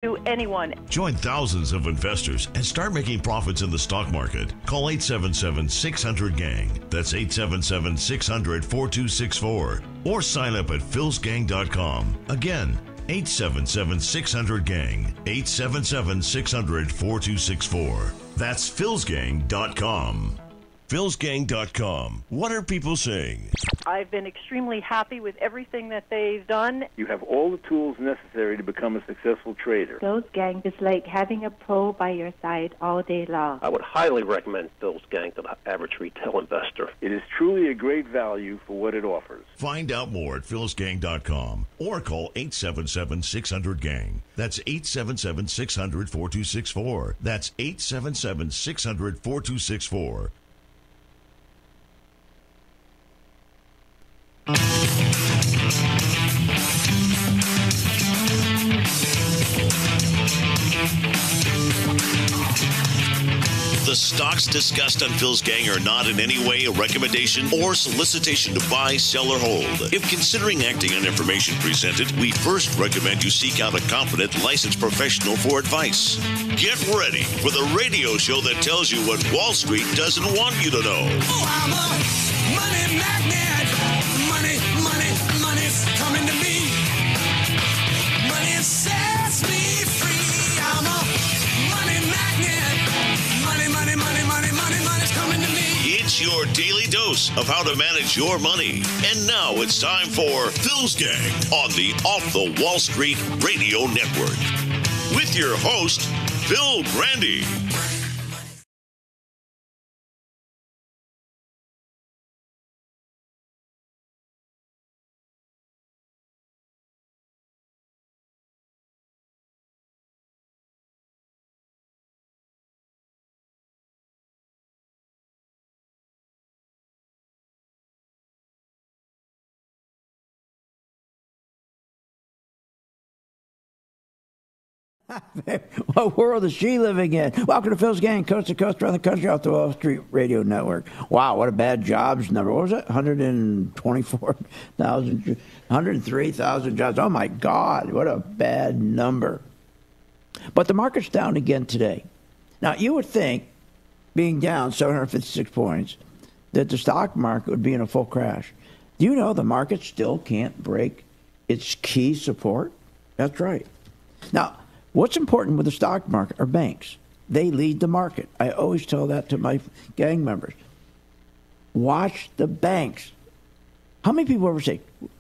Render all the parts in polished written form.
to anyone. Join thousands of investors and start making profits in the stock market. Call 877-600-GANG. That's 877-600-4264. Or sign up at philsgang.com. Again, 877-600-GANG. 877-600-4264. That's philsgang.com. philsgang.com. What are people saying? I've been extremely happy with everything that they've done. You have all the tools necessary to become a successful trader. Phil's Gang is like having a pro by your side all day long. I would highly recommend Phil's Gang to the average retail investor. It is truly a great value for what it offers. Find out more at philsgang.com or call 877-600-GANG. That's 877-600-4264. That's 877-600-4264. The stocks discussed on Phil's Gang are not in any way a recommendation or solicitation to buy, sell, or hold. If considering acting on information presented, we first recommend you seek out a competent, licensed professional for advice. Get ready for the radio show that tells you what Wall Street doesn't want you to know. Oh, I'm a money magnet. Money's coming to me. Money sets me free. I'm a money magnet. Money's coming to me. It's your daily dose of how to manage your money. And now it's time for Phil's Gang on the Off the Wall Street Radio Network. With your host, Phil Grandy. What world is she living in? Welcome to Phil's Gang, coast to coast around the country off the Wall Street Radio Network. Wow, what a bad jobs number. What was it? 124,000, 103,000 jobs. Oh, my God, what a bad number. But the market's down again today. Now, you would think, being down 756 points, that the stock market would be in a full crash. Do you know the market still can't break its key support? That's right. Now, what's important with the stock market are banks. They lead the market. I always tell that to my gang members. Watch the banks. How many people ever say, what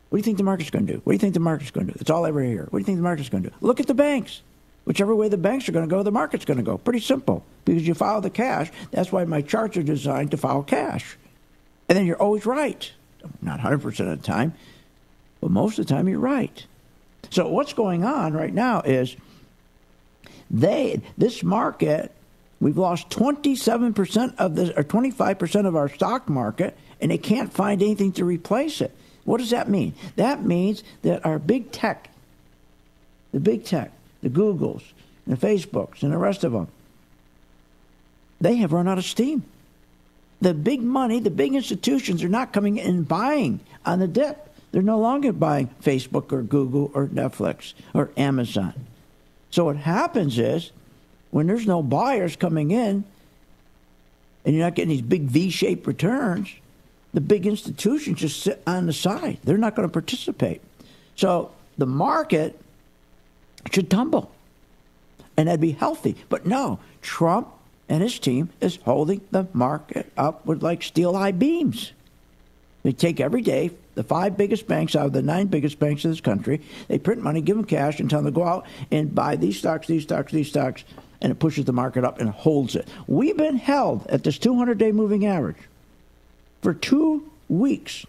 do you think the market's going to do? What do you think the market's going to do? That's all I ever hear. What do you think the market's going to do? Look at the banks. Whichever way the banks are going to go, the market's going to go. Pretty simple. Because you follow the cash. That's why my charts are designed to follow cash. And then you're always right. Not 100% of the time, but most of the time you're right. So what's going on right now is this market, we've lost 27% of this, or 25% of our stock market, and they can't find anything to replace it. What does that mean? That means that our big tech, the Googles, and the Facebooks, and the rest of them, they have run out of steam. The big money, the big institutions are not coming in and buying on the dip. They're no longer buying Facebook or Google or Netflix or Amazon. So what happens is, when there's no buyers coming in, and you're not getting these big V-shaped returns, the big institutions just sit on the side. They're not going to participate. So the market should tumble, and that'd be healthy. But no, Trump and his team is holding the market up with like steel I-beams. They take every day the 5 biggest banks out of the 9 biggest banks of this country. They print money, give them cash, and tell them to go out and buy these stocks, and it pushes the market up and holds it. We've been held at this 200-day moving average for 2 weeks.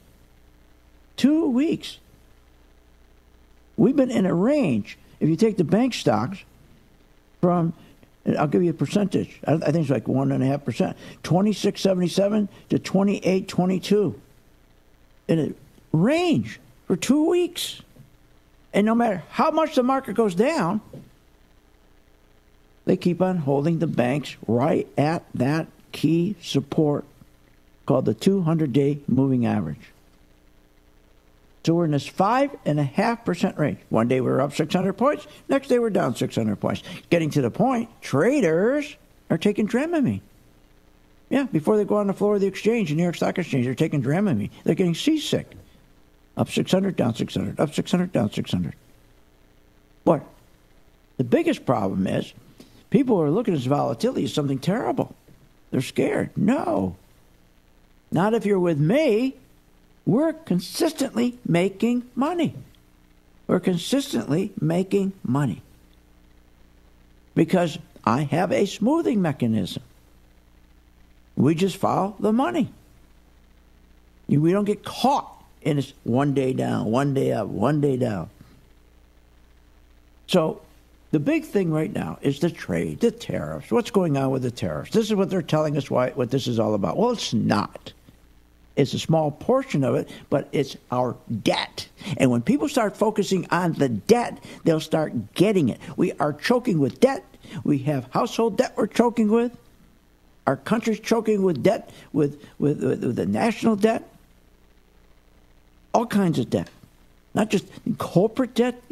2 weeks. We've been in a range. If you take the bank stocks from, I'll give you a percentage. I think it's like 1.5%. 26.77 to 28.22. In a range for 2 weeks. And no matter how much the market goes down, they keep on holding the banks right at that key support called the 200-day moving average. So we're in this 5.5% range. One day we're up 600 points. Next day we're down 600 points. Getting to the point, traders are taking Dramamine. Yeah, before they go on the floor of the exchange, the New York Stock Exchange, they're taking Dramamine. They're getting seasick. Up 600, down 600, up 600, down 600. What? The biggest problem is people are looking at this volatility as something terrible. They're scared. No. Not if you're with me. We're consistently making money. We're consistently making money. Because I have a smoothing mechanism. We just follow the money. We don't get caught in this one day down, one day up, one day down. So the big thing right now is the trade, the tariffs. What's going on with the tariffs? This is what they're telling us what this is all about. Well, it's not. It's a small portion of it, but it's our debt. And when people start focusing on the debt, they'll start getting it. We are choking with debt. We have household debt we're choking with. Our country's choking with debt, with the national debt. All kinds of debt. Not just corporate debt.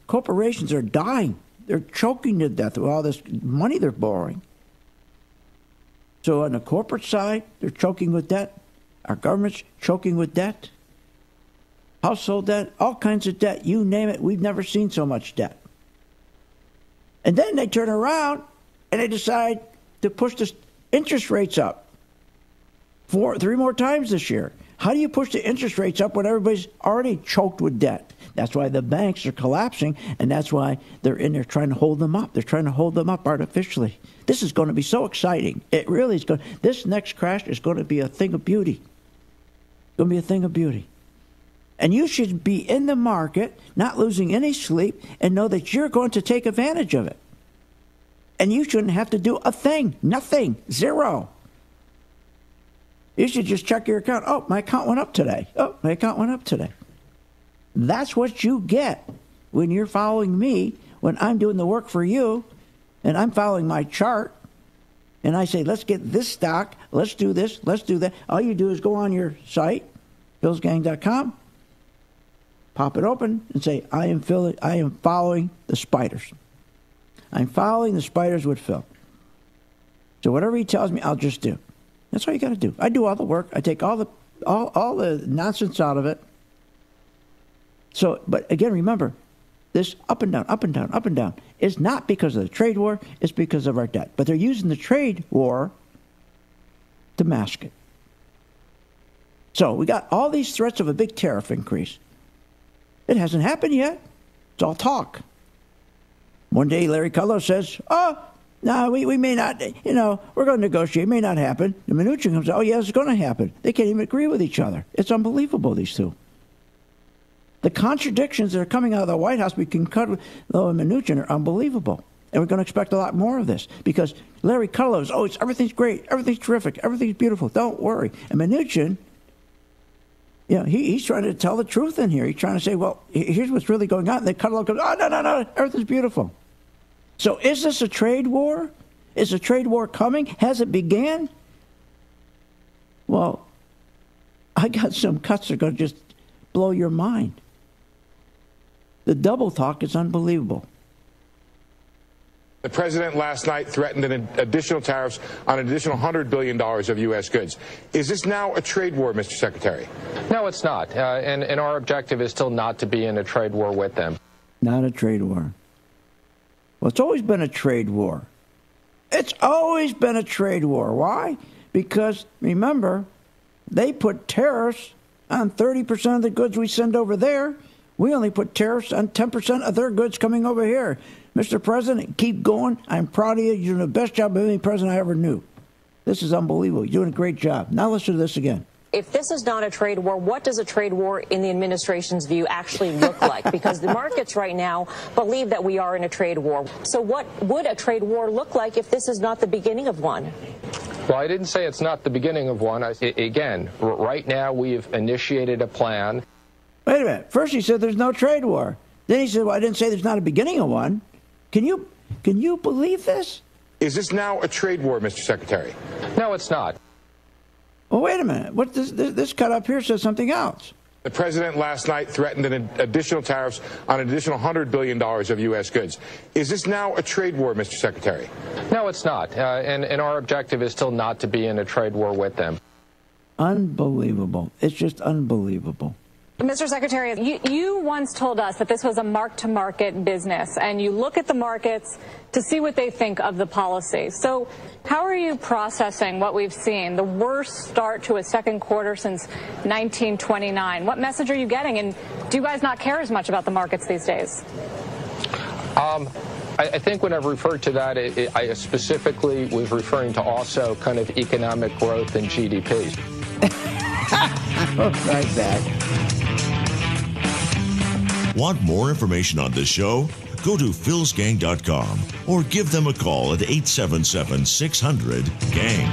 Corporations are dying. They're choking to death with all this money they're borrowing. So on the corporate side, they're choking with debt. Our government's choking with debt. Household debt, all kinds of debt. You name it, we've never seen so much debt. And then they turn around and they decide to push the interest rates up 3 more times this year. How do you push the interest rates up when everybody's already choked with debt? That's why the banks are collapsing, and that's why they're in there trying to hold them up. They're trying to hold them up artificially. This is going to be so exciting. It really is going. This next crash is going to be a thing of beauty. It's going to be a thing of beauty. And you should be in the market, not losing any sleep, and know that you're going to take advantage of it. And you shouldn't have to do a thing. Nothing. Zero. You should just check your account. Oh, my account went up today. Oh, my account went up today. That's what you get when you're following me, when I'm doing the work for you, and I'm following my chart, and I say, let's get this stock, let's do this, let's do that. All you do is go on your site, philsgang.com, pop it open, and say, I am following the spiders. I'm following the spiders with Phil. So whatever he tells me, I'll just do. That's all you got to do. I do all the work. I take all the nonsense out of it. So, but again, remember, this up and down, up and down, up and down is not because of the trade war. It's because of our debt. But they're using the trade war to mask it. So we got all these threats of a big tariff increase. It hasn't happened yet. It's all talk. One day, Larry Kudlow says, oh, no, we may not, we're going to negotiate. It may not happen. The Mnuchin comes out, oh, yeah, it's going to happen. They can't even agree with each other. It's unbelievable, these two. The contradictions that are coming out of the White House between Kudlow and Mnuchin are unbelievable. And we're going to expect a lot more of this because Larry Kudlow is, everything's great, everything's terrific, everything's beautiful. Don't worry. And Mnuchin, he's trying to tell the truth in here. He's trying to say, well, here's what's really going on. And then Kudlow goes, oh, no, everything's beautiful. So is this a trade war? Is a trade war coming? Has it began? Well, I got some cuts that are going to just blow your mind. The double talk is unbelievable. The president last night threatened an additional tariffs on an additional $100 billion of U.S. goods. Is this now a trade war, Mr. Secretary? No, it's not. And our objective is still not to be in a trade war with them. Not a trade war. Well, it's always been a trade war. It's always been a trade war. Why? Because, remember, they put tariffs on 30% of the goods we send over there. We only put tariffs on 10% of their goods coming over here. Mr. President, keep going. I'm proud of you. You're doing the best job of any president I ever knew. This is unbelievable. You're doing a great job. Now listen to this again. If this is not a trade war, what does a trade war in the administration's view actually look like? Because the markets right now believe that we are in a trade war. So what would a trade war look like if this is not the beginning of one? Well, I didn't say it's not the beginning of one. Again, right now we've initiated a plan. Wait a minute. First he said there's no trade war. Then he said, well, I didn't say there's not a beginning of one. Can you believe this? Is this now a trade war, Mr. Secretary? No, it's not. Well, wait a minute. What this cut up here says something else. The president last night threatened an additional tariffs on an additional $100 billion of U.S. goods. Is this now a trade war, Mr. Secretary? No, it's not. And our objective is still not to be in a trade war with them. Unbelievable. It's just unbelievable. Mr. Secretary, you once told us that this was a mark-to-market business, and you look at the markets to see what they think of the policy. So how are you processing what we've seen, the worst start to a second quarter since 1929? What message are you getting, and do you guys not care as much about the markets these days? I think when I've referred to that, I specifically was referring to also kind of economic growth and GDP. Right back. Want more information on this show? Go to philsgang.com or give them a call at 877-600-GANG.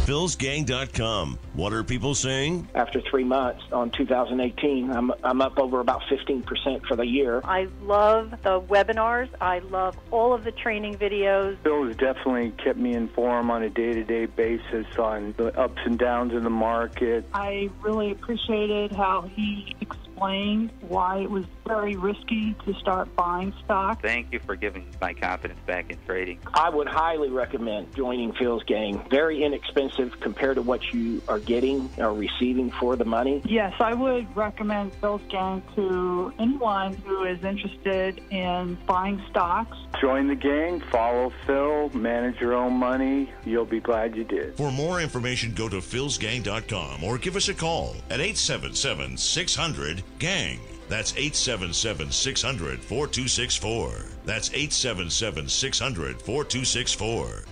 philsgang.com. What are people saying? After 3 months on 2018, I'm up over about 15% for the year. I love the webinars. I love all of the training videos. Phil has definitely kept me informed on a day-to-day basis on the ups and downs in the market. I really appreciated how he explained why it was very risky to start buying stock. Thank you for giving my confidence back in trading. I would highly recommend joining Phil's Gang. Very inexpensive compared to what you are getting or receiving for the money. Yes, I would recommend Phil's Gang to anyone who is interested in buying stocks. Join the gang, follow Phil, manage your own money. You'll be glad you did. For more information, go to philsgang.com or give us a call at 877-600-GANG. That's 877-600-4264. That's 877-600-4264.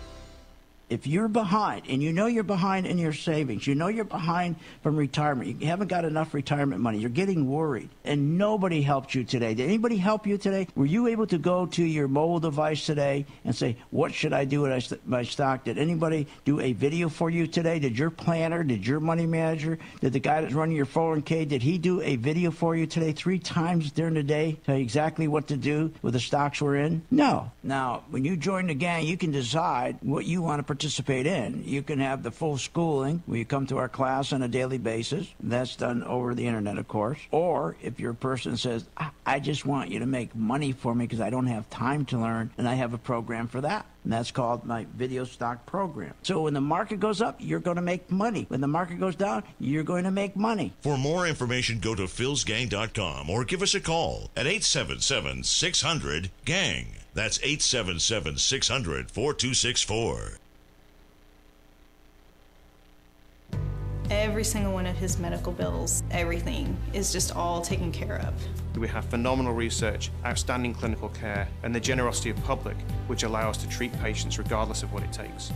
If you're behind, and you know you're behind in your savings, you know you're behind from retirement, you haven't got enough retirement money, you're getting worried, and nobody helped you today. Did anybody help you today? Were you able to go to your mobile device today and say, what should I do with my stock? Did anybody do a video for you today? Did your planner, did your money manager, did the guy that's running your 401k, did he do a video for you today 3 times during the day, tell you exactly what to do with the stocks we're in? No. Now, when you join the gang, you can decide what you want to participate in. You can have the full schooling where you come to our class on a daily basis. That's done over the internet, of course. Or if you're a person that says, I just want you to make money for me because I don't have time to learn, and I have a program for that. And that's called my video stock program. So when the market goes up, you're going to make money. When the market goes down, you're going to make money. For more information, go to philsgang.com or give us a call at 877-600-GANG. That's 877-600-4264. Every single one of his medical bills, everything is just all taken care of. We have phenomenal research, outstanding clinical care, and the generosity of public, which allow us to treat patients regardless of what it takes.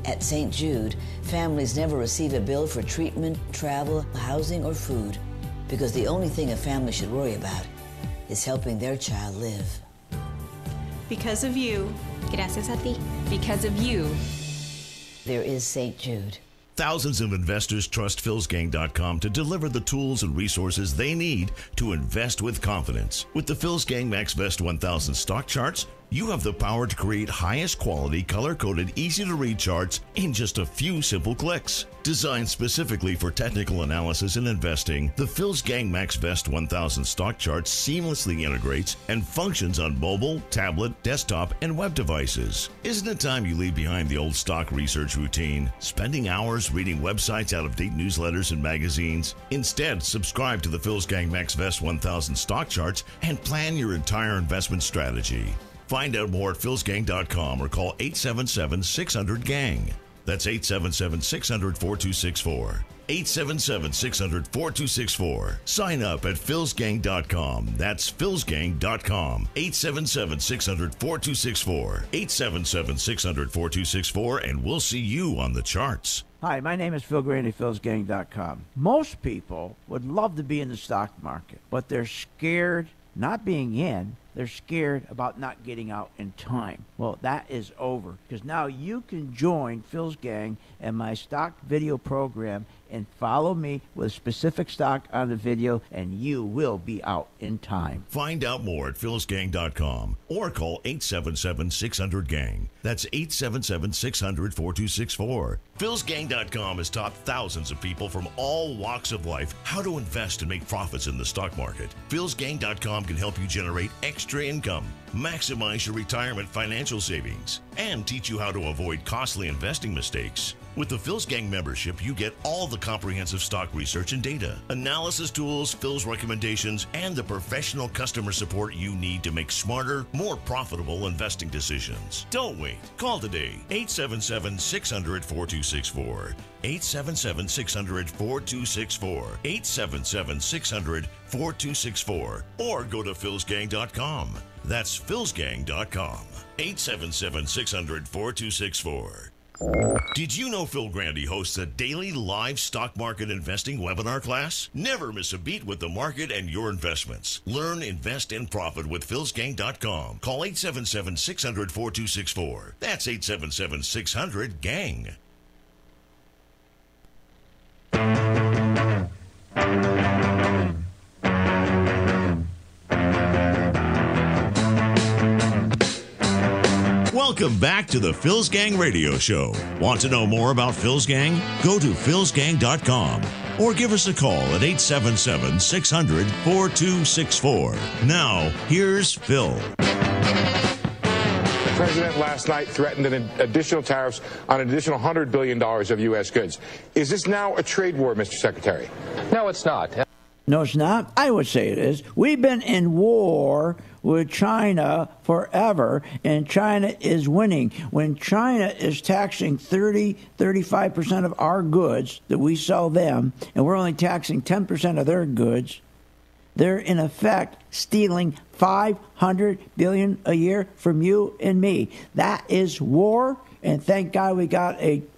At St. Jude, families never receive a bill for treatment, travel, housing, or food, because the only thing a family should worry about is helping their child live. Because of you. Gracias a ti. Because of you. There is St. Jude. Thousands of investors trust philsgang.com to deliver the tools and resources they need to invest with confidence. With the Phil's Gang MaxVest 1000 stock charts, you have the power to create highest quality, color-coded, easy-to-read charts in just a few simple clicks. Designed specifically for technical analysis and investing, the Phil's Gang MaxVest 1000 stock chart seamlessly integrates and functions on mobile, tablet, desktop, and web devices. Isn't it time you leave behind the old stock research routine, spending hours reading websites, out-of-date newsletters, and magazines? Instead, subscribe to the Phil's Gang MaxVest 1000 stock charts and plan your entire investment strategy. Find out more at philsgang.com or call 877-600-GANG. That's 877-600-4264. 877-600-4264. Sign up at philsgang.com. That's philsgang.com. 877-600-4264. 877-600-4264, and we'll see you on the charts. Hi, my name is Phil Grandy, philsgang.com. Most people would love to be in the stock market, but they're scared not being in. They're scared about not getting out in time. Well, that is over, because now you can join Phil's Gang and my stock video program and follow me with a specific stock on the video, and you will be out in time. Find out more at philsgang.com or call 877-600-GANG. That's 877-600-4264. philsgang.com has taught thousands of people from all walks of life how to invest and make profits in the stock market. philsgang.com can help you generate extra income, maximize your retirement financial savings, and teach you how to avoid costly investing mistakes. With the Phil's Gang membership, you get all the comprehensive stock research and data, analysis tools, Phil's recommendations, and the professional customer support you need to make smarter, more profitable investing decisions. Don't wait. Call today, 877-600-4264. 877-600-4264. 877-600-4264. Or go to philsgang.com. That's philsgang.com. 877-600-4264. Did you know Phil Grandy hosts a daily live stock market investing webinar class? Never miss a beat with the market and your investments. Learn, invest, and profit with philsgang.com. Call 877-600-4264. That's 877-600-GANG. Welcome back to the Phil's Gang Radio Show. Want to know more about Phil's Gang? Go to philsgang.com or give us a call at 877-600-4264. Now, here's Phil. The president last night threatened an additional tariffs on an additional $100 billion of U.S. goods. Is this now a trade war, Mr. Secretary? No, it's not. No, it's not. I would say it is. We've been in war with China forever, and China is winning. When China is taxing 35% of our goods that we sell them, and we're only taxing 10% of their goods, they're in effect stealing $500 billion a year from you and me. That is war, and thank God we got thank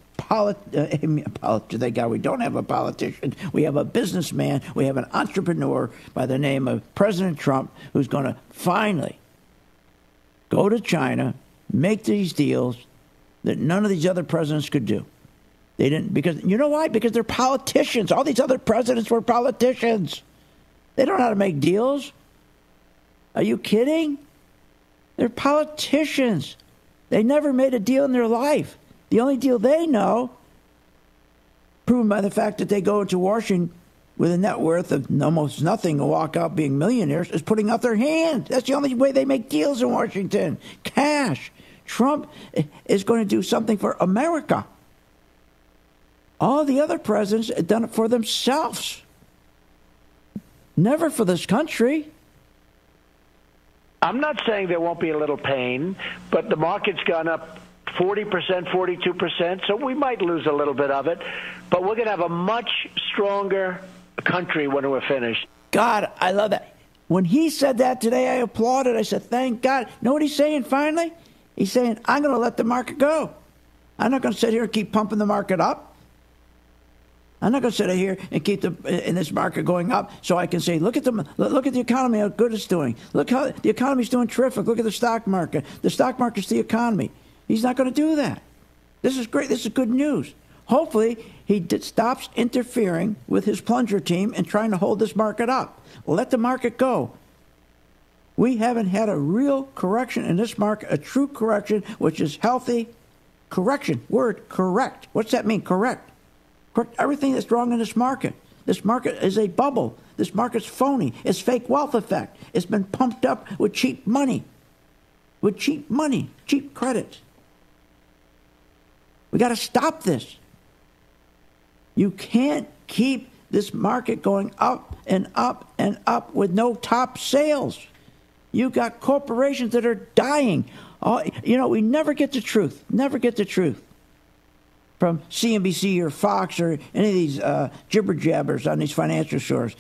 God we don't have a politician. We have a businessman. We have an entrepreneur by the name of President Trump, who's going to finally go to China, make these deals that none of these other presidents could do. They didn't, because you know why? Because they're politicians. All these other presidents were politicians. They don't know how to make deals. Are you kidding? They're politicians. They never made a deal in their life. The only deal they know, proven by the fact that they go to Washington with a net worth of almost nothing and walk out being millionaires, is putting out their hand. That's the only way they make deals in Washington. Cash. Trump is going to do something for America. All the other presidents have done it for themselves. Never for this country. I'm not saying there won't be a little pain, but the market's gone up 40%, 42%, so we might lose a little bit of it, but we're going to have a much stronger country when we're finished. God, I love that. When he said that today, I applauded. I said, thank God. Know what he's saying finally? He's saying, I'm going to let the market go. I'm not going to sit here and keep pumping the market up. I'm not going to sit here and keep in this market going up so I can say, look at the economy, how good it's doing. Look how the economy's doing terrific. Look at the stock market. The stock market's the economy. He's not going to do that. This is great. This is good news. Hopefully, he stops interfering with his plunger team and trying to hold this market up. Let the market go. We haven't had a real correction in this market, a true correction, which is healthy. Correction. Word, correct. What's that mean, correct? Correct everything that's wrong in this market. This market is a bubble. This market's phony. It's fake wealth effect. It's been pumped up with cheap money. With cheap money, cheap credit. We got to stop this. You can't keep this market going up and up and up with no top sales. You got corporations that are dying. We never get the truth. Never get the truth from CNBC or Fox or any of these jibber jabbers on these financial shows.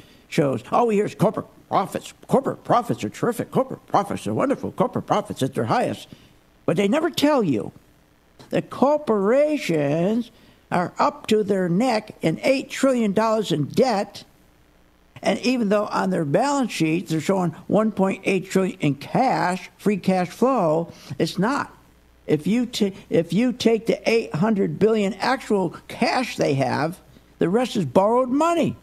All we hear is corporate profits. Corporate profits are terrific. Corporate profits are wonderful. Corporate profits at their highest. But they never tell you that corporations are up to their neck in $8 trillion in debt, and even though on their balance sheets they're showing $1.8 trillion in cash, free cash flow, it's not. If you take the $800 billion actual cash they have, The rest is borrowed money.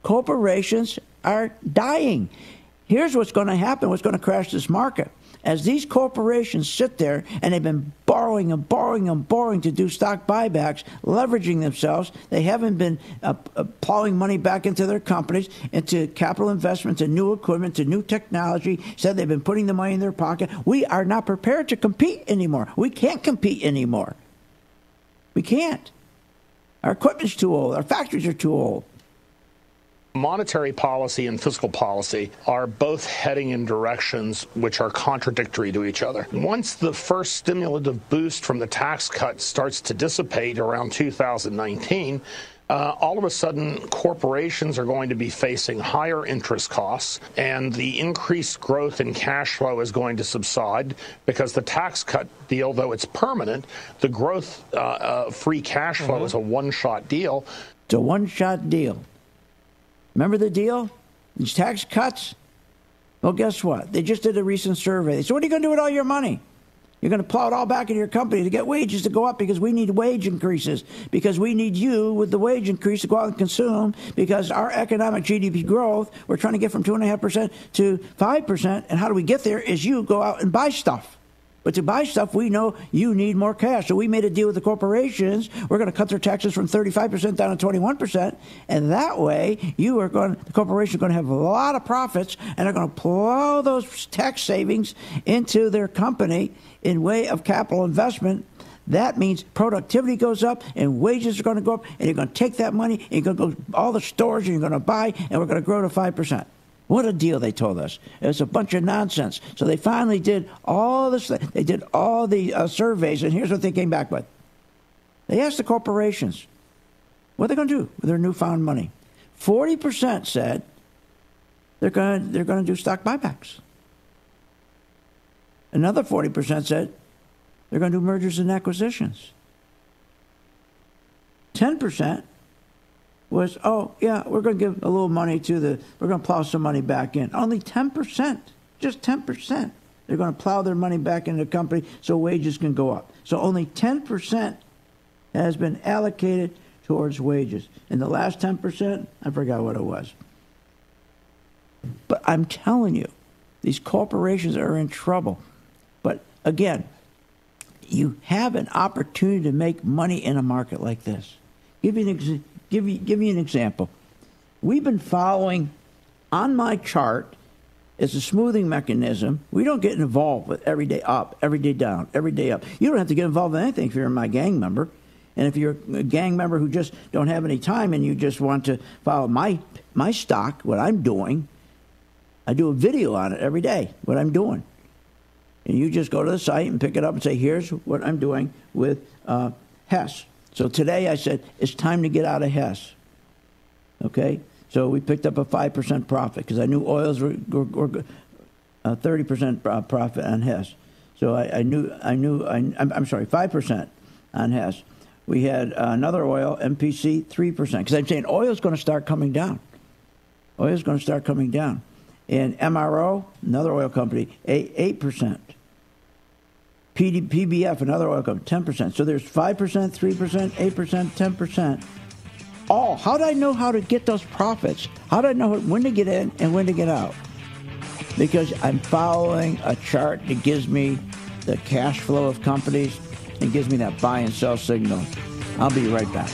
Corporations are dying. Here's what's going to happen, what's going to crash this market. As these corporations sit there and they've been borrowing and borrowing and borrowing to do stock buybacks, leveraging themselves, they haven't been plowing money back into their companies, into capital investments, to new equipment, to new technology. Said they've been putting the money in their pocket. We are not prepared to compete anymore. We can't compete anymore. We can't. Our equipment's too old. Our factories are too old. Monetary policy and fiscal policy are both heading in directions which are contradictory to each other. Once the first stimulative boost from the tax cut starts to dissipate around 2019, all of a sudden, corporations are going to be facing higher interest costs, and the increased growth in cash flow is going to subside because the tax cut deal, though it's permanent, the growth free cash flow is a one-shot deal. It's a one-shot deal. Remember the deal? These tax cuts? Well, guess what? They just did a recent survey. So what are you going to do with all your money? You're going to plow it all back into your company to get wages to go up because we need wage increases, because we need you with the wage increase to go out and consume, because our economic GDP growth, we're trying to get from 2.5% to 5%. And how do we get there is you go out and buy stuff. But to buy stuff, we know you need more cash. So we made a deal with the corporations. We're going to cut their taxes from 35% down to 21%. And that way, the corporation are going to have a lot of profits, and they're going to plow those tax savings into their company in way of capital investment. That means productivity goes up and wages are going to go up, and you're going to take that money and you're going to go to all the stores and you're going to buy, and we're going to grow to 5%. What a deal, they told us. It's a bunch of nonsense. So they finally did all this. They did all the surveys, and here's what they came back with. They asked the corporations, what are they going to do with their newfound money? 40% said they're going to do stock buybacks. Another 40% said they're going to do mergers and acquisitions. 10% was, oh, yeah, we're going to give a little money we're going to plow some money back in. Only 10%, just 10%. They're going to plow their money back into the company so wages can go up. So only 10% has been allocated towards wages. And the last 10%, I forgot what it was. But I'm telling you, these corporations are in trouble. But again, you have an opportunity to make money in a market like this. Give you an example. We've been following on my chart is a smoothing mechanism. We don't get involved with every day up, every day down, every day up. You don't have to get involved in anything if you're my gang member. And if you're a gang member who just don't have any time and you just want to follow my stock, what I'm doing, I do a video on it every day, what I'm doing. And you just go to the site and pick it up and say, here's what I'm doing with Hess. So today I said, it's time to get out of Hess. Okay? So we picked up a 5% profit because I knew oils were 30% profit on Hess. So I'm sorry, 5% on Hess. We had another oil, MPC, 3%. Because I'm saying oil is going to start coming down. Oil is going to start coming down. And MRO, another oil company, 8%. PBF, another oil company, 10%. So there's 5%, 3%, 8%, 10%. All. How do I know how to get those profits? How do I know when to get in and when to get out? Because I'm following a chart that gives me the cash flow of companies and gives me that buy and sell signal. I'll be right back.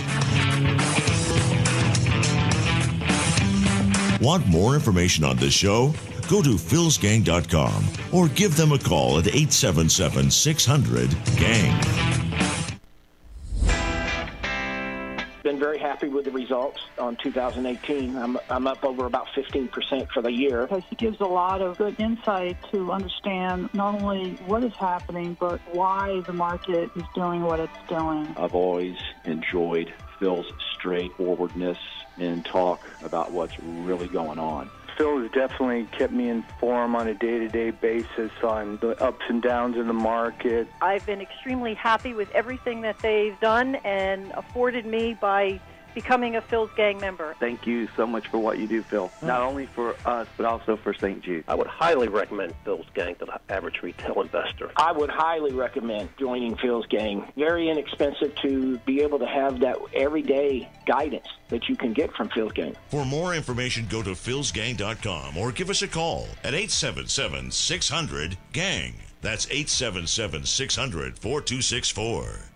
Want more information on this show? Go to philsgang.com or give them a call at 877-600-GANG. Been very happy with the results on 2018. I'm up over about 15% for the year. Because he gives a lot of good insight to understand not only what is happening, but why the market is doing what it's doing. I've always enjoyed Phil's straightforwardness and talk about what's really going on. Phil has definitely kept me informed on a day-to-day basis on the ups and downs in the market. I've been extremely happy with everything that they've done and afforded me by becoming a Phil's Gang member. Thank you so much for what you do, Phil. Not only for us, but also for St. Jude. I would highly recommend Phil's Gang to the average retail investor. I would highly recommend joining Phil's Gang. Very inexpensive to be able to have that everyday guidance that you can get from Phil's Gang. For more information, go to philsgang.com or give us a call at 877-600-GANG. That's 877-600-4264.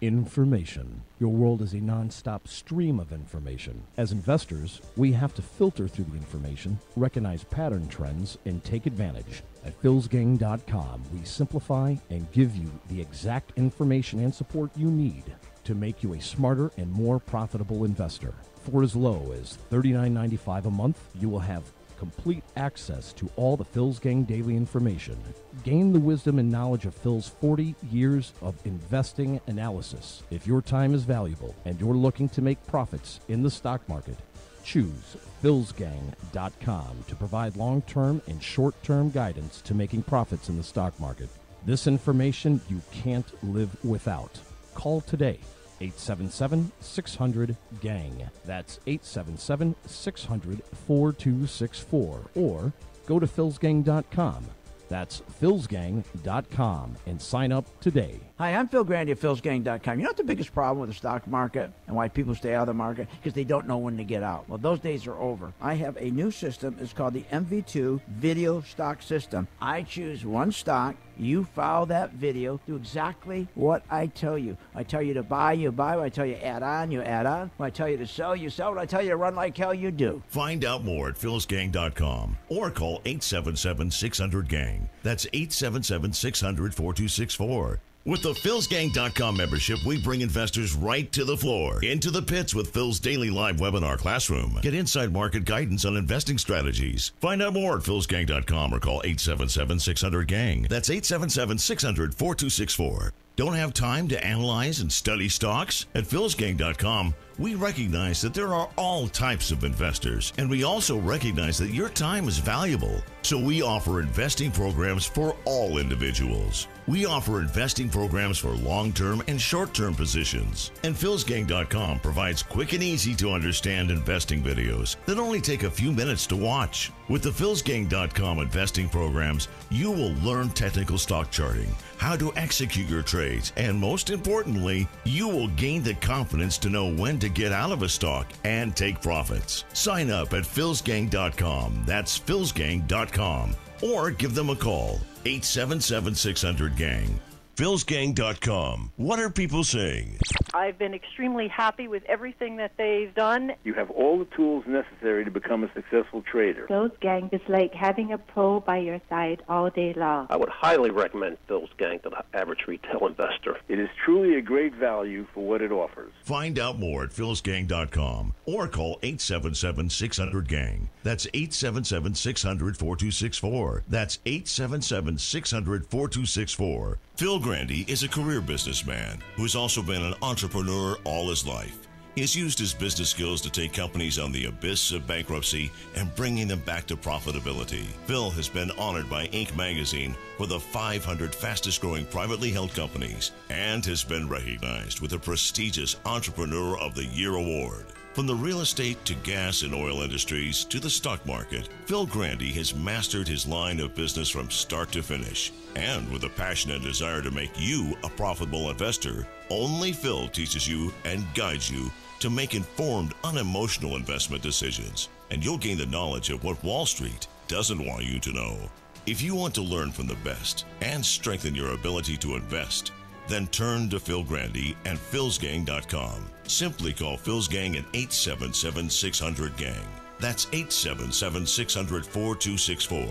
Information. Your world is a non-stop stream of information. As investors, we have to filter through the information, recognize pattern trends, and take advantage. At philsgang.com, we simplify and give you the exact information and support you need to make you a smarter and more profitable investor. For as low as $39.95 a month, you will have complete access to all the Phil's Gang daily information. Gain the wisdom and knowledge of Phil's 40 years of investing analysis. If your time is valuable and you're looking to make profits in the stock market, choose philsgang.com to provide long-term and short-term guidance to making profits in the stock market. This information you can't live without. Call today. 877-600-GANG. That's 877-600-4264. Or go to philsgang.com. That's philsgang.com and sign up today. Hi, I'm Phil Grandy of philsgang.com. You know what the biggest problem with the stock market and why people stay out of the market? Because they don't know when to get out. Well, those days are over. I have a new system. It's called the MV2 Video Stock System. I choose one stock. You follow that video, do exactly what I tell you. I tell you to buy, you buy. When I tell you add on, you add on. When I tell you to sell, you sell. When I tell you to run like hell, you do. Find out more at philsgang.com or call 877-600-GANG. That's 877-600-4264. With the philsgang.com membership, we bring investors right to the floor, into the pits with Phil's daily live webinar classroom. Get inside market guidance on investing strategies. Find out more at philsgang.com or call 877-600-GANG. That's 877-600-4264. Don't have time to analyze and study stocks? At philsgang.com, we recognize that there are all types of investors, and we also recognize that your time is valuable. So we offer investing programs for all individuals. We offer investing programs for long-term and short-term positions. And philsgang.com provides quick and easy to understand investing videos that only take a few minutes to watch. With the philsgang.com investing programs, you will learn technical stock charting, how to execute your trades, and most importantly, you will gain the confidence to know when to get out of a stock and take profits. Sign up at philsgang.com. That's philsgang.com. Or give them a call, 877-600-GANG. philsgang.com. What are people saying? I've been extremely happy with everything that they've done. You have all the tools necessary to become a successful trader. Phil's Gang is like having a pro by your side all day long. I would highly recommend Phil's Gang to the average retail investor. It is truly a great value for what it offers. Find out more at philsgang.com or call 877-600-GANG. That's 877-600-4264. That's 877-600-4264. Phil Grandy is a career businessman who has also been an entrepreneur all his life. He has used his business skills to take companies on the abyss of bankruptcy and bringing them back to profitability. Phil has been honored by Inc. magazine for the 500 fastest growing privately held companies and has been recognized with a prestigious Entrepreneur of the Year award. From the real estate to gas and oil industries to the stock market, Phil Grandy has mastered his line of business from start to finish. And with a passion and desire to make you a profitable investor, only Phil teaches you and guides you to make informed, unemotional investment decisions. And you'll gain the knowledge of what Wall Street doesn't want you to know. If you want to learn from the best and strengthen your ability to invest, then turn to Phil Grandy and philsgang.com. Simply call Phil's Gang at 877-600-GANG. That's 877-600-4264.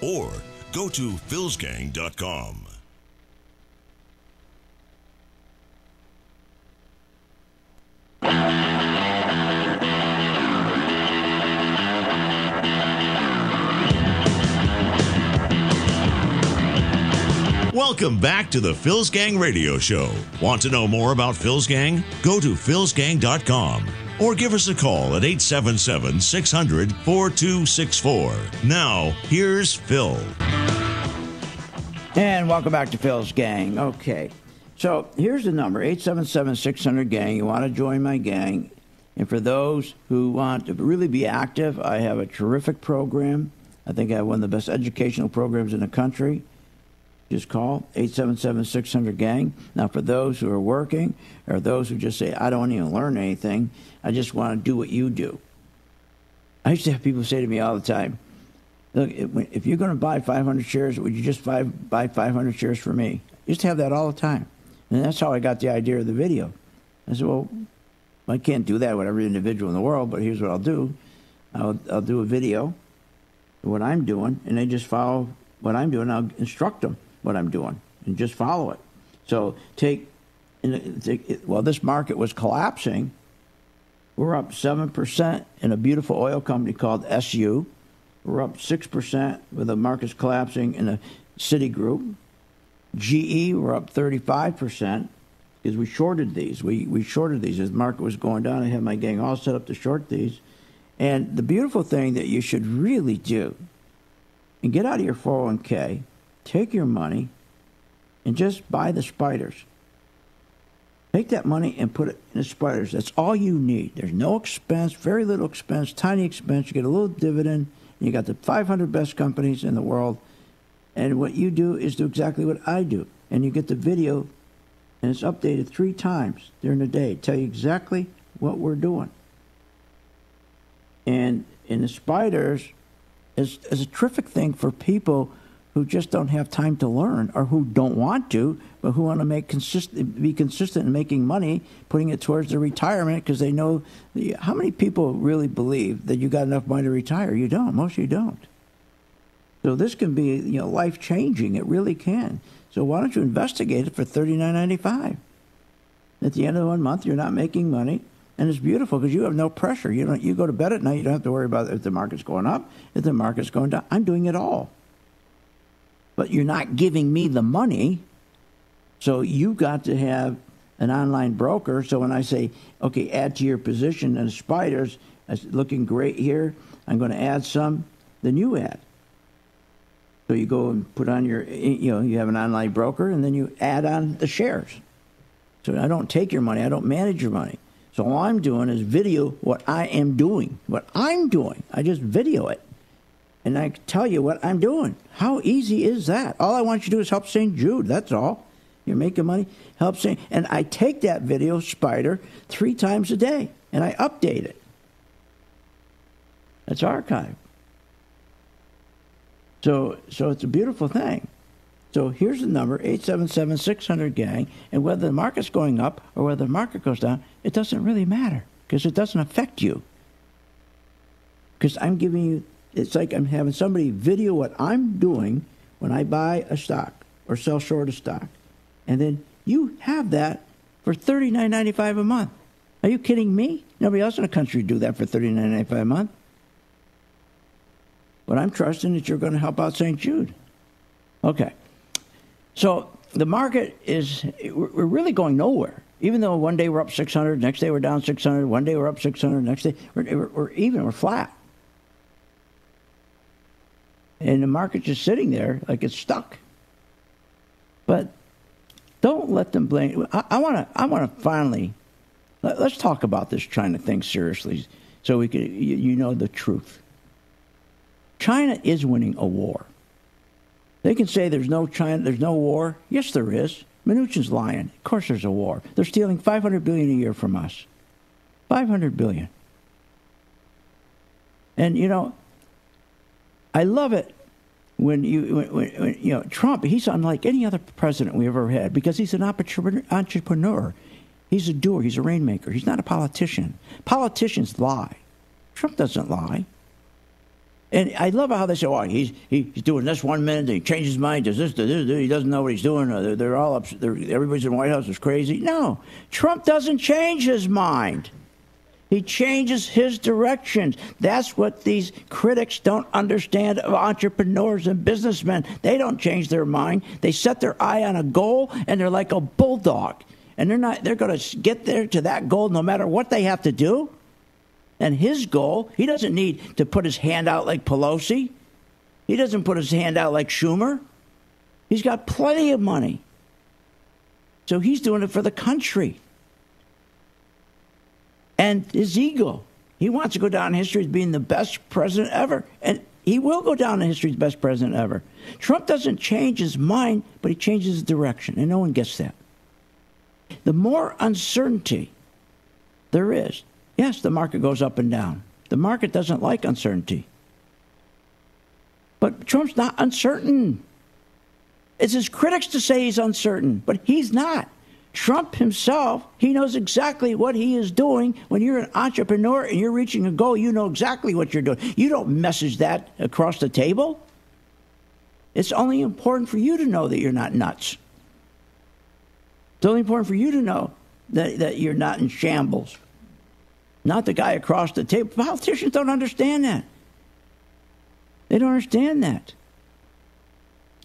Or go to philsgang.com. Welcome back to the Phil's Gang Radio Show. Want to know more about Phil's Gang? Go to philsgang.com or give us a call at 877-600-4264. Now, here's Phil. And welcome back to Phil's Gang. Okay. So here's the number, 877-600-GANG. You want to join my gang. And for those who want to really be active, I have a terrific program. I think I have one of the best educational programs in the country. Just call 877-600-GANG. Now, for those who are working or those who just say, I don't even learn anything, I just want to do what you do. I used to have people say to me all the time, look, if you're going to buy 500 shares, would you just buy 500 shares for me? I used to have that all the time. And that's how I got the idea of the video. I said, well, I can't do that with every individual in the world, but here's what I'll do. I'll do a video of what I'm doing, and they just follow what I'm doing. I'll instruct them what I'm doing, and just follow it. So while this market was collapsing, we're up 7% in a beautiful oil company called SU. We're up 6% with the markets collapsing in the Citigroup. GE, we're up 35% because we shorted these. We shorted these as the market was going down. I had my gang all set up to short these. And the beautiful thing that you should really do, and get out of your 401k, take your money, and just buy the spiders. Take that money and put it in the spiders. That's all you need. There's no expense, very little expense, tiny expense. You get a little dividend. And you got the 500 best companies in the world. And what you do is do exactly what I do. And you get the video, and it's updated 3 times during the day. Tell you exactly what we're doing. And in the spiders is a terrific thing for people who just don't have time to learn or who don't want to, but who want to be consistent in making money, putting it towards their retirement because they know. How many people really believe that you got enough money to retire? You don't. Most of you don't. So this can be, life-changing. It really can. So why don't you investigate it for $39.95? At the end of 1 month, you're not making money, and it's beautiful because you have no pressure. You go to bed at night, you don't have to worry about if the market's going up, if the market's going down. I'm doing it all. But you're not giving me the money, so you got to have an online broker. So when I say, okay, add to your position and spiders, it's looking great here, I'm going to add some, then you add. So you go and put on your, you have an online broker, and then you add on the shares. So I don't take your money. I don't manage your money. So all I'm doing is video what I am doing. What I'm doing. I just video it. And I tell you what I'm doing. How easy is that? All I want you to do is help St. Jude. That's all. You're making money. Help St. And I take that video, Spider, 3 times a day, and I update it. It's archived. So it's a beautiful thing. So here's the number, 877-600-GANG, and whether the market's going up or whether the market goes down, it doesn't really matter because it doesn't affect you. Because I'm giving you, it's like I'm having somebody video what I'm doing when I buy a stock or sell short a stock. And then you have that for $39.95 a month. Are you kidding me? Nobody else in the country would do that for $39.95 a month. But I'm trusting that you're going to help out St. Jude. Okay. So the market we're really going nowhere. Even though one day we're up 600, next day we're down 600, one day we're up 600, next day we're flat. And the market's just sitting there like it's stuck. But don't let them blame. I want to finally, let's talk about this China thing seriously so we can, you know the truth. China is winning a war. They can say there's no China, there's no war. Yes, there is. Mnuchin's lying. Of course there's a war. They're stealing $500 billion a year from us. $500 billion. And, I love it when Trump, he's unlike any other president we ever had because he's an entrepreneur. He's a doer. He's a rainmaker. He's not a politician. Politicians lie. Trump doesn't lie. And I love how they say, "Oh, he's doing this 1 minute, then he changes his mind, does this, he doesn't know what he's doing. They're all up. Everybody's in the White House is crazy." No, Trump doesn't change his mind. He changes his directions. That's what these critics don't understand of entrepreneurs and businessmen. They don't change their mind. They set their eye on a goal, and they're like a bulldog. And they're going to get there to that goal no matter what they have to do. And his goal, he doesn't need to put his hand out like Pelosi. He doesn't put his hand out like Schumer. He's got plenty of money. So he's doing it for the country. And his ego. He wants to go down in history as being the best president ever. And he will go down in history as the best president ever. Trump doesn't change his mind, but he changes his direction. And no one gets that. The more uncertainty there is, yes, the market goes up and down. The market doesn't like uncertainty. But Trump's not uncertain. It's his critics to say he's uncertain, but he's not. Trump himself, he knows exactly what he is doing. When you're an entrepreneur and you're reaching a goal, you know exactly what you're doing. You don't message that across the table. It's only important for you to know that you're not nuts. It's only important for you to know that you're not in shambles. Not the guy across the table. Politicians don't understand that. They don't understand that.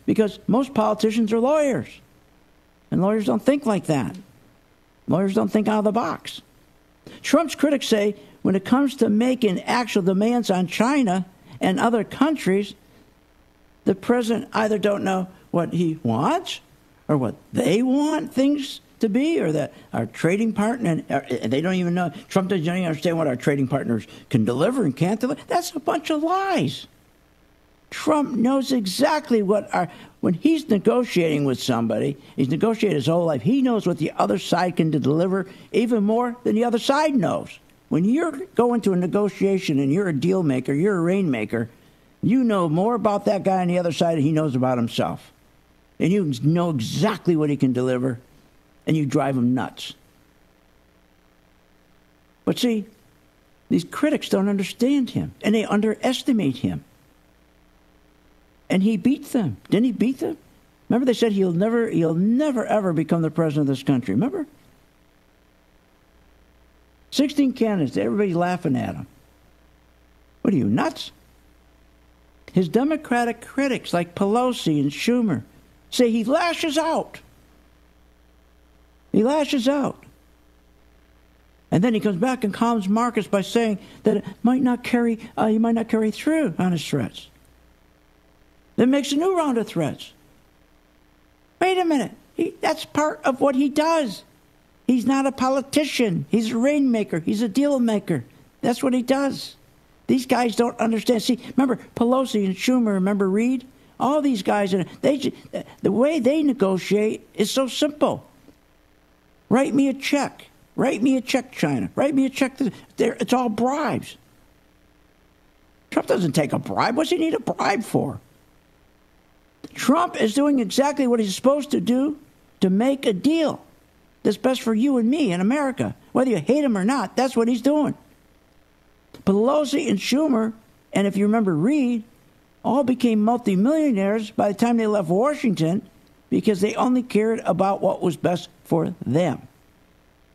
Because most politicians are lawyers. And lawyers don't think like that. Lawyers don't think out of the box. Trump's critics say when it comes to making actual demands on China and other countries, the president either don't know what he wants or what they want things to be, or that our trading partner, and they don't even know, Trump doesn't even understand what our trading partners can deliver and can't deliver. That's a bunch of lies. Trump knows exactly when he's negotiating with somebody, he's negotiated his whole life, he knows what the other side can deliver even more than the other side knows. When you're going to a negotiation and you're a deal maker, you're a rainmaker, you know more about that guy on the other side than he knows about himself. And you know exactly what he can deliver, and you drive him nuts. But see, these critics don't understand him, and they underestimate him. And he beat them. Didn't he beat them? Remember they said he'll never ever become the president of this country. Remember? 16 candidates, everybody's laughing at him. What are you, nuts? His Democratic critics like Pelosi and Schumer say he lashes out. He lashes out. And then he comes back and calms markets by saying that he might not carry through on his threats. Then makes a new round of threats. Wait a minute. That's part of what he does. He's not a politician. He's a rainmaker. He's a deal maker. That's what he does. These guys don't understand. See, remember Pelosi and Schumer, remember Reid? All these guys, the way they negotiate is so simple. Write me a check. Write me a check, China. Write me a check. It's all bribes. Trump doesn't take a bribe. What's he need a bribe for? Trump is doing exactly what he's supposed to do to make a deal that's best for you and me in America. Whether you hate him or not, that's what he's doing. Pelosi and Schumer, and if you remember Reid, all became multimillionaires by the time they left Washington because they only cared about what was best for them.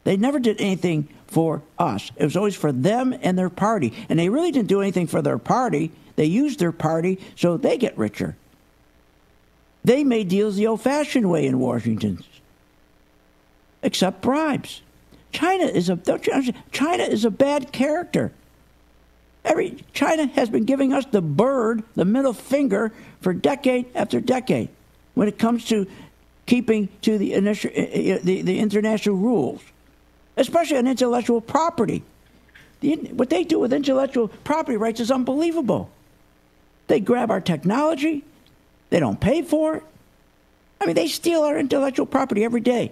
They never did anything for us. It was always for them and their party. And they really didn't do anything for their party. They used their party so they get richer. They made deals the old-fashioned way in Washington, except bribes. China is a bad character. China has been giving us the bird, the middle finger, for decade after decade when it comes to keeping to the international rules, especially on intellectual property. What they do with intellectual property rights is unbelievable. They grab our technology. They don't pay for it. I mean, they steal our intellectual property every day.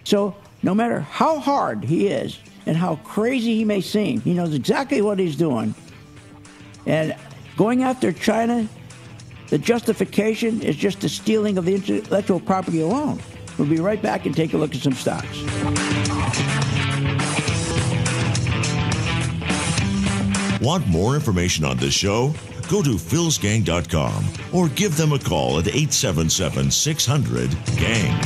So no matter how hard he is and how crazy he may seem, he knows exactly what he's doing. And going after China, the justification is just the stealing of the intellectual property alone. We'll be right back and take a look at some stocks. Want more information on this show? Go to philsgang.com or give them a call at 877-600-GANG.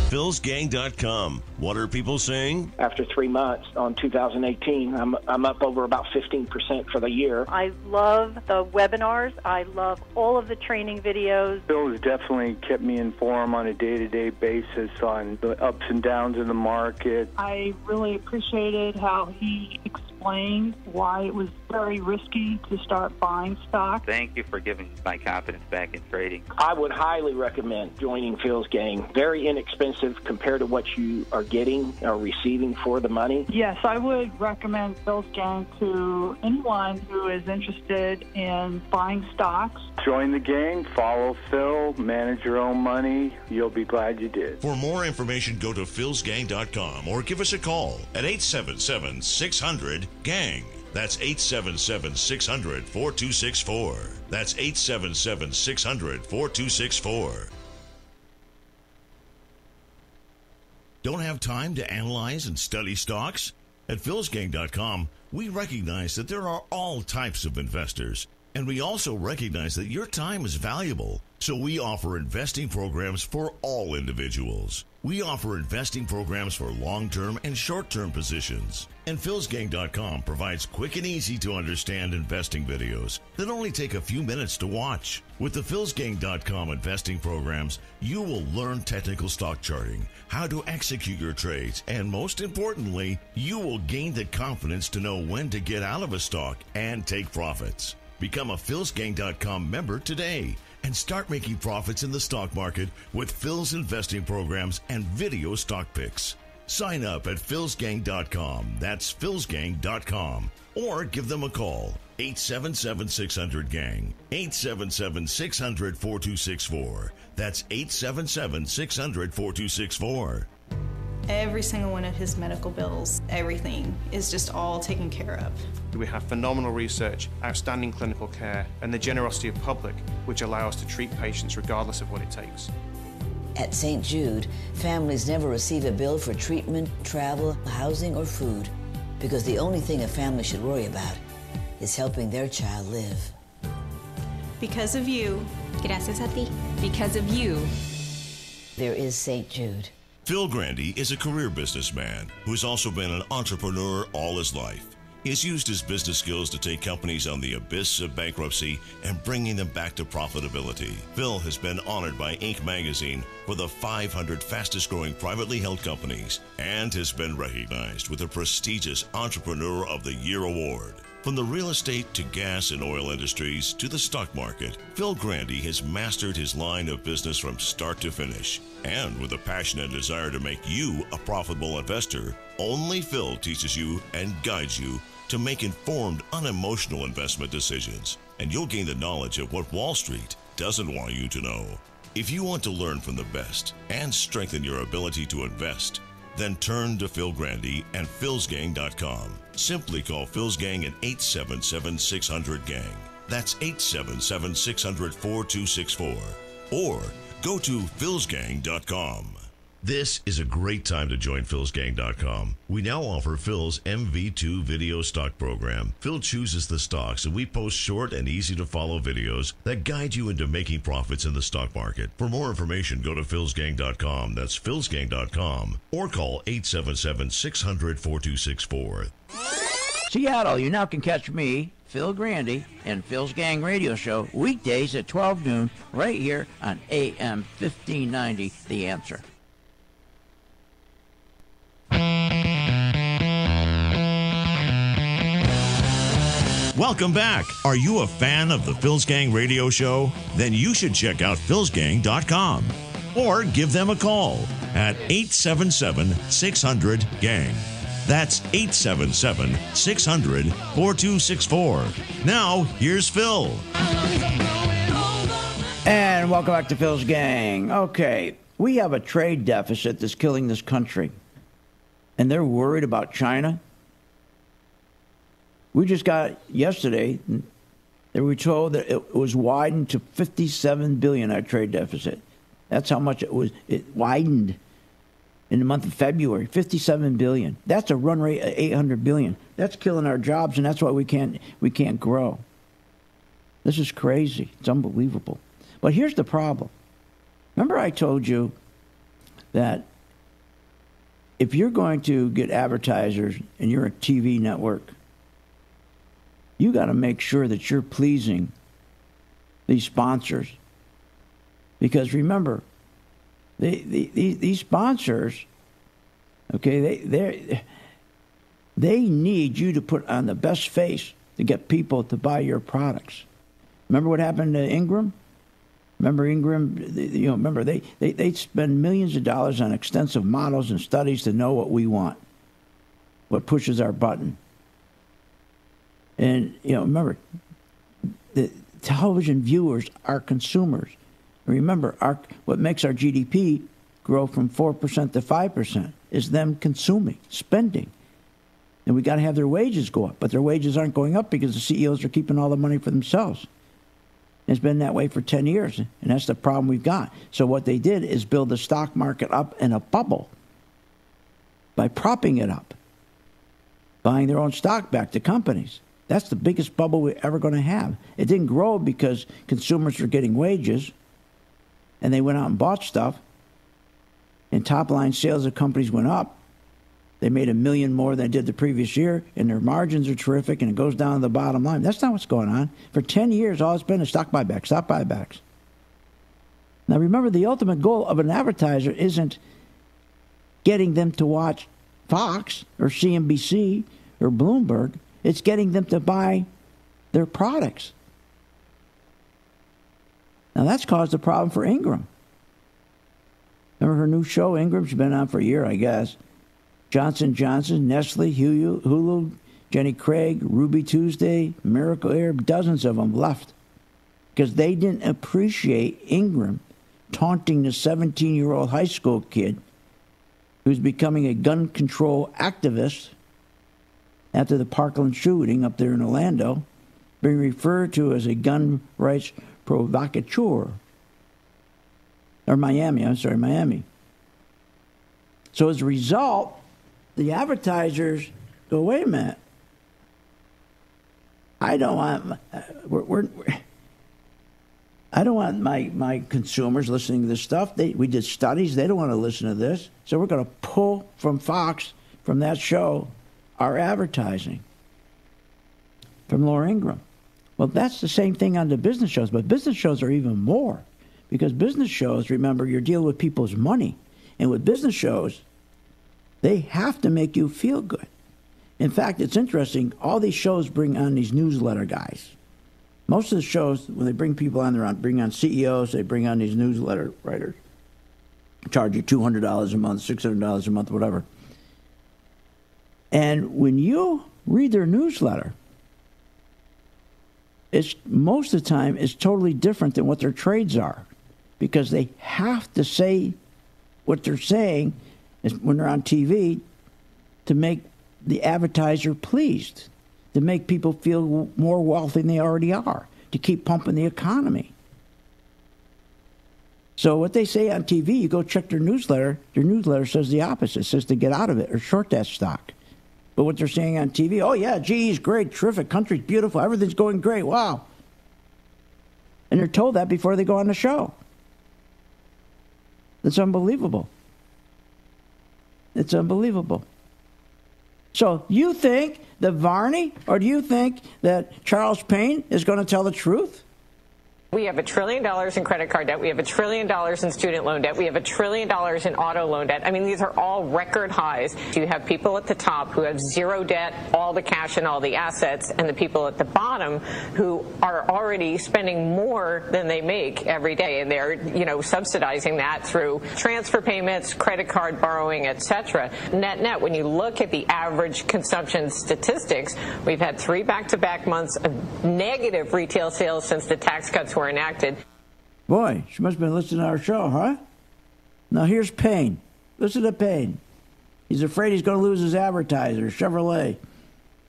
philsgang.com. What are people saying? After 3 months on 2018, I'm up over about 15% for the year. I love the webinars. I love all of the training videos. Phil has definitely kept me informed on a day-to-day basis on the ups and downs in the market. I really appreciated how he explained why it was very risky to start buying stock. Thank you for giving my confidence back in trading. I would highly recommend joining Phil's gang. Very inexpensive compared to what you are getting or receiving for the money. Yes, I would recommend Phil's gang to anyone who is interested in buying stocks. Join the gang, follow Phil, manage your own money. You'll be glad you did. For more information, go to philsgang.com or give us a call at 877-600-GANG. That's 877-600-4264. That's 877-600-4264. Don't have time to analyze and study stocks? At philsgang.com, we recognize that there are all types of investors, and we also recognize that your time is valuable. So we offer investing programs for all individuals. We offer investing programs for long-term and short-term positions. And philsgang.com provides quick and easy to understand investing videos that only take a few minutes to watch. With the philsgang.com investing programs, you will learn technical stock charting, how to execute your trades, and most importantly, you will gain the confidence to know when to get out of a stock and take profits. Become a philsgang.com member today and start making profits in the stock market with Phil's investing programs and video stock picks. Sign up at philsgang.com. That's philsgang.com. Or give them a call. 877-600-GANG. 877-600-4264. That's 877-600-4264. Every single one of his medical bills, everything is just all taken care of. We have phenomenal research, outstanding clinical care, and the generosity of public, which allow us to treat patients regardless of what it takes. At St. Jude, families never receive a bill for treatment, travel, housing, or food, because the only thing a family should worry about is helping their child live. Because of you. Gracias a ti. Because of you. There is St. Jude. Phil Grandy is a career businessman who's also been an entrepreneur all his life. He has used his business skills to take companies on the abyss of bankruptcy and bringing them back to profitability. Phil has been honored by Inc. magazine for the 500 fastest growing privately held companies and has been recognized with the prestigious Entrepreneur of the Year award. From the real estate to gas and oil industries to the stock market, Phil Grandy has mastered his line of business from start to finish. And with a passion and desire to make you a profitable investor, only Phil teaches you and guides you to make informed, unemotional investment decisions. And you'll gain the knowledge of what Wall Street doesn't want you to know. If you want to learn from the best and strengthen your ability to invest, then turn to Phil Grandy and philsgang.com. Simply call Phil's Gang at 877-600-GANG. That's 877-600-4264. Or go to philsgang.com. This is a great time to join philsgang.com. We now offer Phil's MV2 video stock program. Phil chooses the stocks and we post short and easy to follow videos that guide you into making profits in the stock market. For more information, go to philsgang.com. That's philsgang.com. Or call 877-600-4264. Seattle, you now can catch me, Phil Grandy, and Phil's Gang Radio Show weekdays at 12 noon right here on AM 1590, The Answer. Welcome back. Are you a fan of the Phil's Gang Radio Show? Then you should check out philsgang.com or give them a call at 877-600-GANG. That's 877-600-4264. Now, here's Phil. And welcome back to Phil's Gang. Okay, we have a trade deficit that's killing this country. And they're worried about China. We just got yesterday, they were told that it was widened to $57 billion, our trade deficit. That's how much it widened in the month of February, $57 billion. That's a run rate of $800 billion. That's killing our jobs, and that's why we can't grow. This is crazy. It's unbelievable. But here's the problem. Remember I told you that if you're going to get advertisers and you're a TV network, you got to make sure that you're pleasing these sponsors. Because remember, these sponsors, okay, they need you to put on the best face to get people to buy your products. Remember what happened to Ingram? Remember Ingram? Remember they spend millions of dollars on extensive models and studies to know what we want, what pushes our button. And remember, the television viewers are consumers. Remember, what makes our GDP grow from 4% to 5% is them consuming, spending. And we got to have their wages go up, but their wages aren't going up because the CEOs are keeping all the money for themselves. It's been that way for 10 years, and that's the problem we've got. So what they did is build the stock market up in a bubble by propping it up, buying their own stock back to companies. That's the biggest bubble we're ever going to have. It didn't grow because consumers were getting wages, and they went out and bought stuff, and top-line sales of companies went up. They made $1 million more than they did the previous year, and their margins are terrific, and it goes down to the bottom line. That's not what's going on. For 10 years, all it's been is stock buybacks. Now, remember, the ultimate goal of an advertiser isn't getting them to watch Fox or CNBC or Bloomberg. It's getting them to buy their products. Now, that's caused a problem for Ingram. Remember her new show, Ingram? She's been on for a year, I guess. Johnson & Johnson, Nestle, Hulu, Jenny Craig, Ruby Tuesday, Miracle Air, dozens of them left because they didn't appreciate Ingram taunting the 17-year-old high school kid who's becoming a gun control activist after the Parkland shooting up there in Orlando, being referred to as a gun rights provocateur. Or Miami. So as a result, the advertisers go, wait a minute. I don't want my consumers listening to this stuff. We did studies. They don't want to listen to this. So we're going to pull from Fox, from that show, our advertising from Laura Ingram. Well, that's the same thing on the business shows, but business shows are even more because business shows, remember, you're dealing with people's money. And with business shows, they have to make you feel good. In fact, it's interesting. All these shows bring on these newsletter guys. Most of the shows, when they bring people on, they bring on CEOs. They bring on these newsletter writers. Charge you $200 a month, $600 a month, whatever. And when you read their newsletter, it's most of the time it's totally different than what their trades are, because they have to say what they're saying when they're on TV to make the advertiser pleased, to make people feel more wealthy than they already are, to keep pumping the economy. So what they say on TV, you go check their newsletter says the opposite. It says to get out of it or short that stock. But what they're saying on TV, oh yeah, GE's great, terrific, country's beautiful, everything's going great, wow. And they're told that before they go on the show. It's unbelievable. It's unbelievable. So you think that Varney, or do you think that Charles Payne is going to tell the truth? We have $1 trillion in credit card debt. We have $1 trillion in student loan debt. We have $1 trillion in auto loan debt. I mean, these are all record highs. You have people at the top who have zero debt, all the cash and all the assets, and the people at the bottom who are already spending more than they make every day, and they're, subsidizing that through transfer payments, credit card borrowing, etc. Net, when you look at the average consumption statistics, we've had 3 back-to-back months of negative retail sales since the tax cuts were enacted. Boy, she must have been listening to our show, huh? Now here's Payne. Listen to Payne. He's afraid he's going to lose his advertiser, Chevrolet.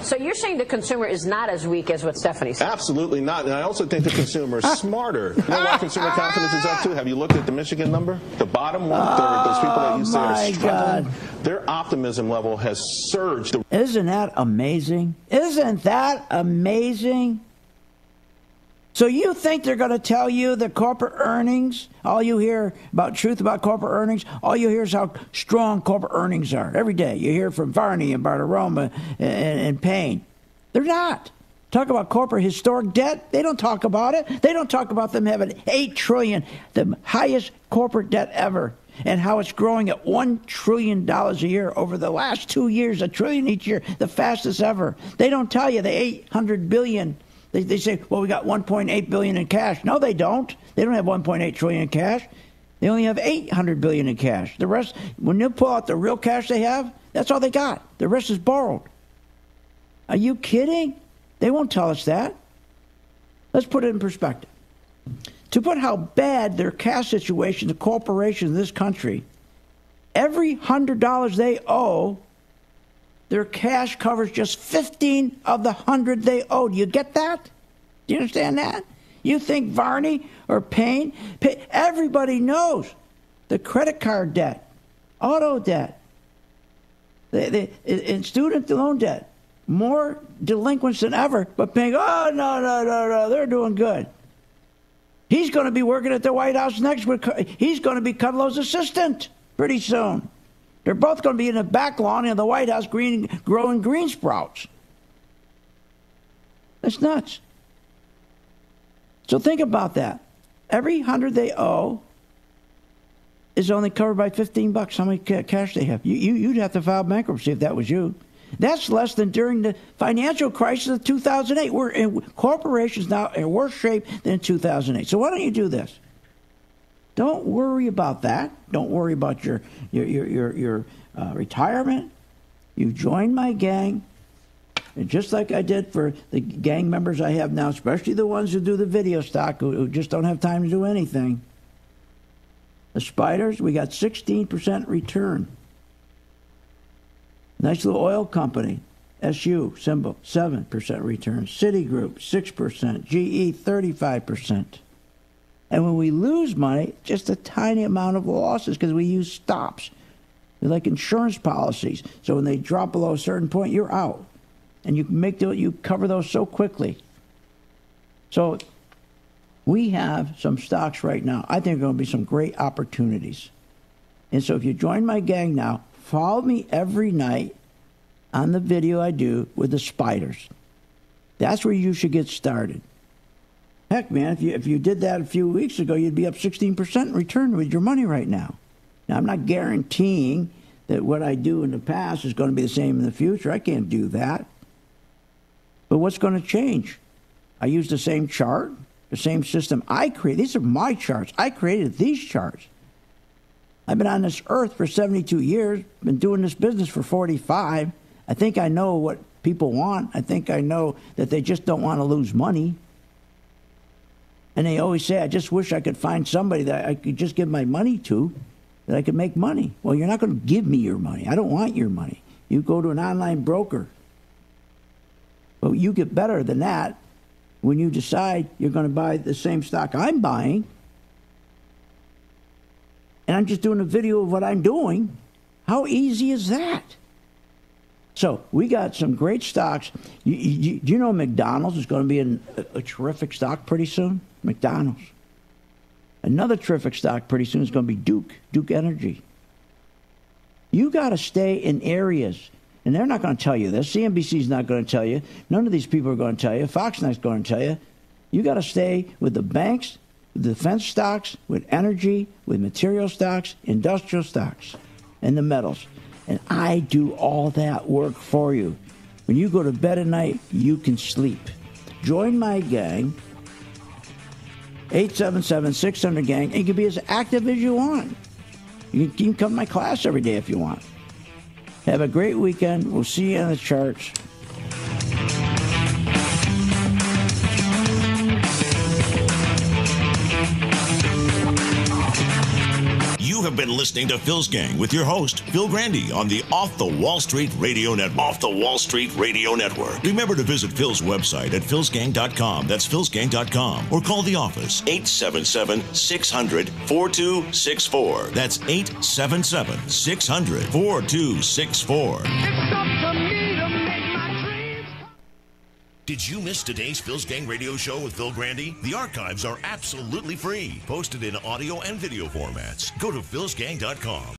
So you're saying the consumer is not as weak as what Stephanie said? Absolutely not. And I also think the consumer is smarter. You know why consumer confidence is up, too? Have you looked at the Michigan number? The bottom one, those people that you say are struggling, their optimism level has surged. Isn't that amazing? Isn't that amazing? So you think they're going to tell you the corporate earnings? All you hear about truth about corporate earnings, all you hear is how strong corporate earnings are. Every day you hear from Varney and Bartiromo and Payne. They're not. Talk about corporate historic debt. They don't talk about it. They don't talk about them having $8 trillion, the highest corporate debt ever. and how it's growing at $1 trillion a year over the last 2 years, $1 trillion each year, the fastest ever. They don't tell you the $800 billion. They say, well, we got $1.8 billion in cash. No, they don't. They don't have $1.8 trillion in cash. They only have $800 billion in cash. The rest, when you pull out the real cash they have, that's all they got. The rest is borrowed. Are you kidding? They won't tell us that. Let's put it in perspective. To put how bad their cash situation, the corporations in this country, every $100 they owe, their cash covers just 15 of the 100 they owe. Do you get that? Do you understand that? You think Varney or Payne? Everybody knows the credit card debt, auto debt, and student loan debt, more delinquents than ever. But Payne, oh, no, they're doing good. He's going to be working at the White House next week. He's going to be Kudlow's assistant pretty soon. They're both going to be in the back lawn in the White House growing green sprouts. That's nuts. So think about that. Every 100 they owe is only covered by $15. How much cash they have? You'd have to file bankruptcy if that was you. That's less than during the financial crisis of 2008. We're in corporations now in worse shape than in 2008. So why don't you do this? Don't worry about that. Don't worry about your retirement. You join my gang, and just like I did for the gang members I have now, especially the ones who do the video stock, who just don't have time to do anything. The Spiders, we got 16% return. Nice little oil company, SU, symbol, 7% return. Citigroup, 6%. GE, 35%. And when we lose money, just a tiny amount of losses because we use stops. They're like insurance policies. So when they drop below a certain point, you're out. And you cover those so quickly. So we have some stocks right now. I think there are going to be some great opportunities. And so if you join my gang now, follow me every night on the video I do with the Spiders. That's where you should get started. Heck, man, if you did that a few weeks ago, you'd be up 16% return with your money right now. Now, I'm not guaranteeing that what I do in the past is going to be the same in the future. I can't do that. But what's going to change? I use the same chart, the same system I created. These are my charts. I created these charts. I've been on this earth for 72 years, been doing this business for 45. I think I know what people want. I think I know that they just don't want to lose money. And they always say, I just wish I could find somebody that I could just give my money to, that I could make money. Well, you're not going to give me your money. I don't want your money. You go to an online broker. But you get better than that when you decide you're going to buy the same stock I'm buying. And I'm just doing a video of what I'm doing. How easy is that? So we got some great stocks. You know McDonald's is going to be a terrific stock pretty soon? McDonald's. Another terrific stock pretty soon is going to be Duke Energy. You got to stay in areas, and they're not going to tell you this. CNBC's not going to tell you. None of these people are going to tell you. Fox Night's going to tell you. You got to stay with the banks, with defense stocks, with energy, with material stocks, industrial stocks, and the metals. And I do all that work for you. When you go to bed at night, you can sleep. Join my gang, 877-600-GANG, and you can be as active as you want. You can come to my class every day if you want. Have a great weekend. We'll see you on the charts. You have been listening to Phil's Gang with your host, Phil Grandy, on the Off the Wall Street Radio Network. Off the Wall Street Radio Network. Remember to visit Phil's website at philsgang.com. That's philsgang.com. Or call the office, 877-600-4264. That's 877-600-4264. It's up to me to make my dreams. Did you miss today's Phil's Gang radio show with Phil Grandy? The archives are absolutely free, posted in audio and video formats. Go to philsgang.com.